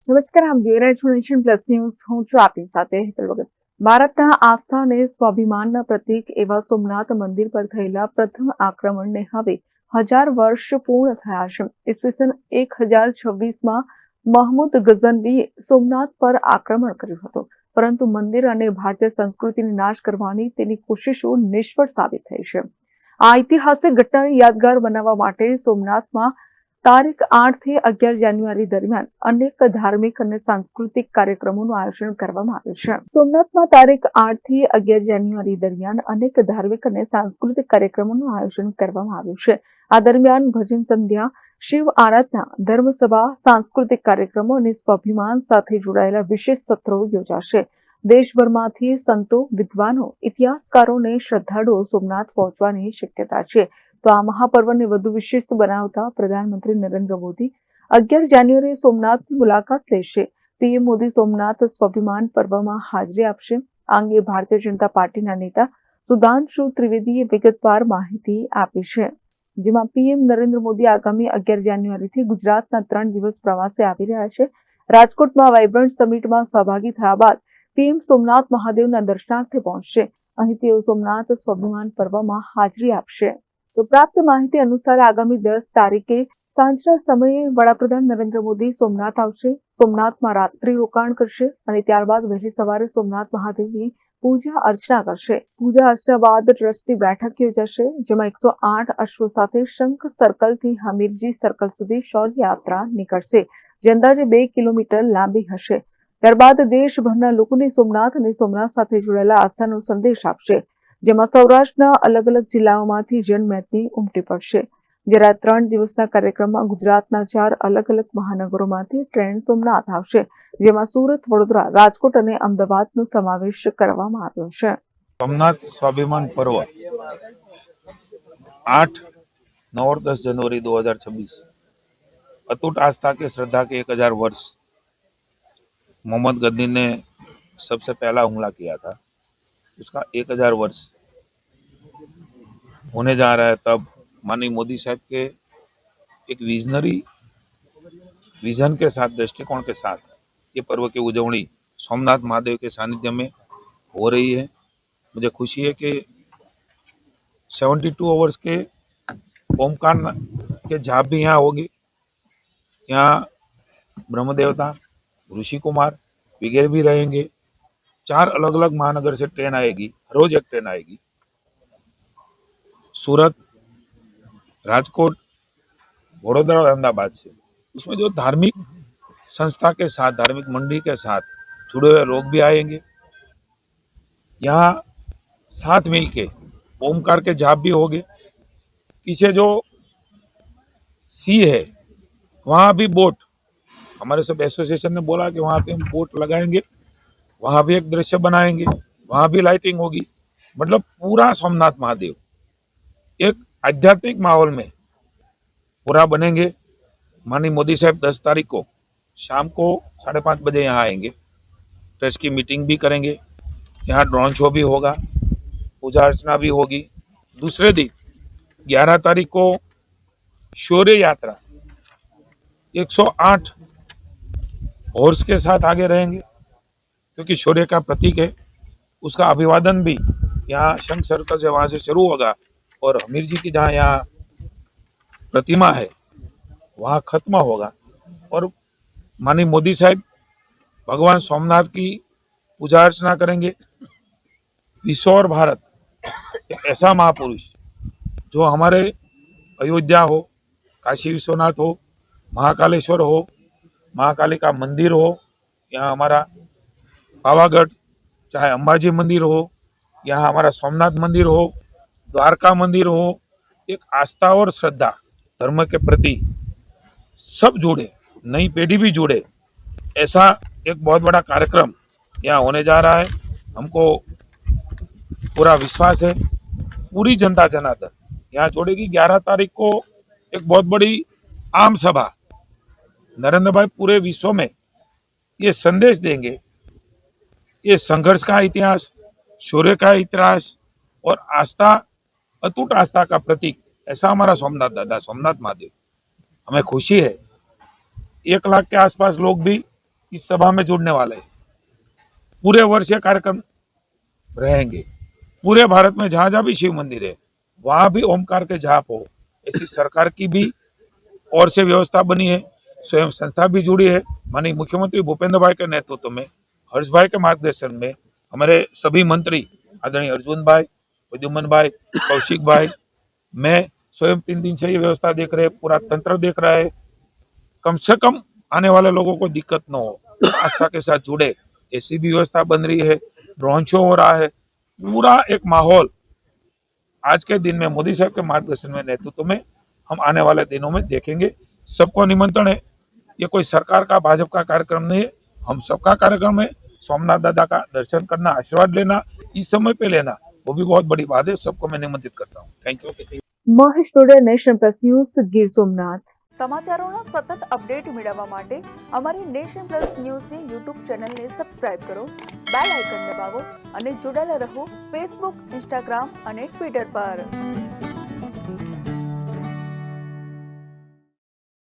નમસ્કાર, આપ જોઈ રહ્યા છો નેશન પ્લસ ન્યૂઝ. હું છું આપની સાથે હેતલ વગર. ભારતના આસ્થા અને સ્વાભિમાનના પ્રતીક એવા સોમનાથ મંદિર પર થયેલા પ્રથમ આક્રમણને હવે 1000 વર્ષ પૂર્ણ થયા છે. ઈસવીસન 1026માં મહમૂદ ગઝનવીએ સોમનાથ પર આક્રમણ કર્યું હતું, પરંતુ મંદિર અને ભારતીય સંસ્કૃતિને નાશ કરવાની તેની કોશિશો નિષ્ફળ સાબિત થઈ છે. આ ઐતિહાસિક ઘટનાને યાદગાર બનાવવા માટે સોમનાથમાં તારીખ 8 થી 11 જાન્યુઆરી દરમિયાન અનેક ધાર્મિક અને સાંસ્કૃતિક કાર્યક્રમોનું આયોજન કરવામાં આવ્યું છે. સોમનાથમાં તારીખ 8 થી 11 જાન્યુઆરી દરમિયાન અનેક ધાર્મિક અને સાંસ્કૃતિક કાર્યક્રમોનું આયોજન કરવામાં આવ્યું છે. આ દરમિયાન ભજન સંધ્યા, શિવ આરાધના, ધર્મસભા, સાંસ્કૃતિક કાર્યક્રમો અને સ્વાભિમાન સાથે જોડાયેલા વિશેષ સત્રો યોજાશે. દેશભરમાંથી સંતો, વિદ્વાનો, ઇતિહાસકારો અને શ્રદ્ધાળુઓ સોમનાથ પહોંચવાની શક્યતા છે. તો આ મહાપર્વને વધુ વિશિષ્ટ બનાવતા પ્રધાનમંત્રી નરેન્દ્ર મોદી 11 જાન્યુઆરીએ સોમનાથની મુલાકાત લેશે. પીએમ મોદી સોમનાથ સ્વાભિમાન પર્વમાં હાજરી આપશે. આ અંગે ભારતીય જનતા પાર્ટીના નેતા સુધાંશુ ત્રિવેદીએ વિગતવાર માહિતી આપી છે, જેમાં પીએમ નરેન્દ્ર મોદી આગામી 11 જાન્યુઆરીથી ગુજરાતના 3 દિવસ પ્રવાસે આવી રહ્યા છે. રાજકોટમાં વાઇબ્રન્ટ સમિટમાં સહભાગી થયા બાદ પીએમ સોમનાથ મહાદેવના દર્શનાર્થે પહોંચશે. અહીં તેઓ સોમનાથ સ્વાભિમાન પર્વમાં હાજરી આપશે. તો પ્રાપ્ત માહિતી અનુસાર આગામી 10 તારીખે સાંજના સમયે વડાપ્રધાન નરેન્દ્ર મોદી સોમનાથ આવશે. સોમનાથમાં રાત્રિ રોકાણ કરશે અને ત્યારબાદ વહેલી સવારે સોમનાથ મહાદેવની પૂજા અર્ચના કરશે. પૂજા અર્ચના બાદ ટ્રસ્ટની બેઠક યોજાશે, જેમાં 108 અશ્વો સાથે શંખ સર્કલથી હમીરજી સર્કલ સુધી શૌર્ય યાત્રા નીકળશે, જે અંદાજે 2 કિલોમીટર લાંબી હશે. ત્યારબાદ દેશભરના લોકોને સોમનાથ અને સોમનાથ સાથે જોડાયેલા આસ્થાનો સંદેશ આપશે, જેમાં સૌરાષ્ટ્રના અલગ અલગ જિલ્લાઓમાંથી જનમેદની ઉમટી પડશે. જ્યારે 3 દિવસના કાર્યક્રમમાં ગુજરાતના 4 અલગ અલગ મહાનગરોમાંથી ટ્રેન સોમનાથ આવશે, જેમાં સુરત, વડોદરા, રાજકોટ અને અમદાવાદનો સમાવેશ કરવામાં આવ્યો છે. सोमनाथ स्वाभिमान पर्व 8, 9 और 10 जनवरी 2026 अटूट आस्था के श्रद्धा के 1000 वर्ष। मोहम्मद गजनी ने सबसे पहला हमला किया था, उसका 1000 वर्ष होने जा रहा है। तब माननीय मोदी साहब के एक विजन के साथ, दृष्टिकोण के साथ ये पर्व की उजवणी सोमनाथ महादेव के सानिध्य में हो रही है। मुझे खुशी है कि 72 आवर्स के ओमकार के जाप भी यहाँ होगी। यहाँ ब्रह्म देवता, ऋषि कुमार वगैरह भी रहेंगे। 4 अलग अलग महानगर से ट्रेन आएगी, रोज एक ट्रेन आएगी। सूरत, राजकोट, वडोदरा और अहमदाबाद से। उसमें जो धार्मिक संस्था के साथ, धार्मिक मंडी के साथ जुड़े हुए लोग भी आएंगे। यहाँ साथ मिलके ओमकार के जाप भी होंगे। पीछे जो सी है वहाँ भी बोट, हमारे सब एसोसिएशन ने बोला कि वहाँ पे हम बोट लगाएंगे, वहाँ भी एक दृश्य बनाएंगे, वहाँ भी लाइटिंग होगी। मतलब पूरा सोमनाथ महादेव एक आध्यात्मिक माहौल में पूरा बनेंगे। माननीय मोदी साहब 10 तारीख को शाम को 5:30 बजे यहाँ आएंगे, ट्रस्ट की मीटिंग भी करेंगे। यहाँ ड्रोन शो भी होगा, पूजा अर्चना भी होगी। दूसरे दिन 11 तारीख को शौर्य यात्रा 108 हॉर्स के साथ आगे रहेंगे, क्योंकि शौर्य का प्रतीक है। उसका अभिवादन भी यहाँ शंख सर्कल से वहाँ से शुरू होगा और हमीर जी की जहाँ यहाँ प्रतिमा है वहाँ खत्म होगा। और माननीय मोदी साहब भगवान सोमनाथ की पूजा अर्चना करेंगे। विश्व और भारत एक ऐसा महापुरुष जो हमारे अयोध्या हो, काशी विश्वनाथ हो, महाकालेश्वर हो, महाकाली का मंदिर हो, यहाँ हमारा पावागढ़, चाहे अंबाजी मंदिर हो, यहाँ हमारा सोमनाथ मंदिर हो, द्वारका मंदिर हो, एक आस्था और श्रद्धा धर्म के प्रति सब जुड़े, नई पीढ़ी भी जुड़े, ऐसा एक बहुत बड़ा कार्यक्रम यहाँ होने जा रहा है। हमको पूरा विश्वास है, पूरी जनता जनार्दन यहाँ जोड़ेगी। 11 तारीख को एक बहुत बड़ी आम सभा नरेंद्र भाई पूरे विश्व में ये संदेश देंगे, ये संघर्ष का इतिहास, शौर्य का इतिहास और आस्था, अटूट आस्था का प्रतीक ऐसा हमारा सोमनाथ दादा, सोमनाथ महादेव। हमें खुशी है 1 लाख के आसपास लोग भी इस सभा में जुड़ने वाले हैं। पूरे वर्ष ये कार्यक्रम रहेंगे। पूरे भारत में जहां जहां भी शिव मंदिर है वहां भी ओमकार के जाप हो, ऐसी सरकार की भी ओर से व्यवस्था बनी है। स्वयं संस्था भी जुड़ी है। माननीय मुख्यमंत्री भूपेंद्र भाई के नेतृत्व में, हर्ष भाई के मार्गदर्शन में हमारे सभी मंत्री आदरणीय अर्जुन भाई, प्रद्युमन भाई, कौशिक भाई, मैं स्वयं 3 दिन से ये व्यवस्था देख रहे, पूरा तंत्र देख रहा है। कम से कम आने वाले लोगों को दिक्कत न हो, आस्था के साथ जुड़े, ऐसी भी व्यवस्था बन रही है। ड्रोन शो हो रहा है। पूरा एक माहौल आज के दिन में मोदी साहब के मार्गदर्शन में, नेतृत्व में हम आने वाले दिनों में देखेंगे। सबको निमंत्रण है। ये कोई सरकार का, भाजपा का कार्यक्रम नहीं है, हम सबका कार्यक्रम है। सोमनाथ दादा का दर्शन करना, आशीर्वाद लेना, इस समय पे लेना, वो भी बहुत बड़ी बात है। सबको मैं निमंत्रित करता हूँ। Thank you. Mahesh Dodar, nation plus news, Gir Somnath. સમાચારોના સતત અપડેટ મેળવવા માટે અમારી નેશન પ્લસ ન્યૂઝની યુટ્યુબ ચેનલને સબસ્ક્રાઇબ કરો, બેલ આઇકન દબાવો અને જોડાયેલા રહો ફેસબુક, ઇન્સ્ટાગ્રામ અને ટ્વિટર પર।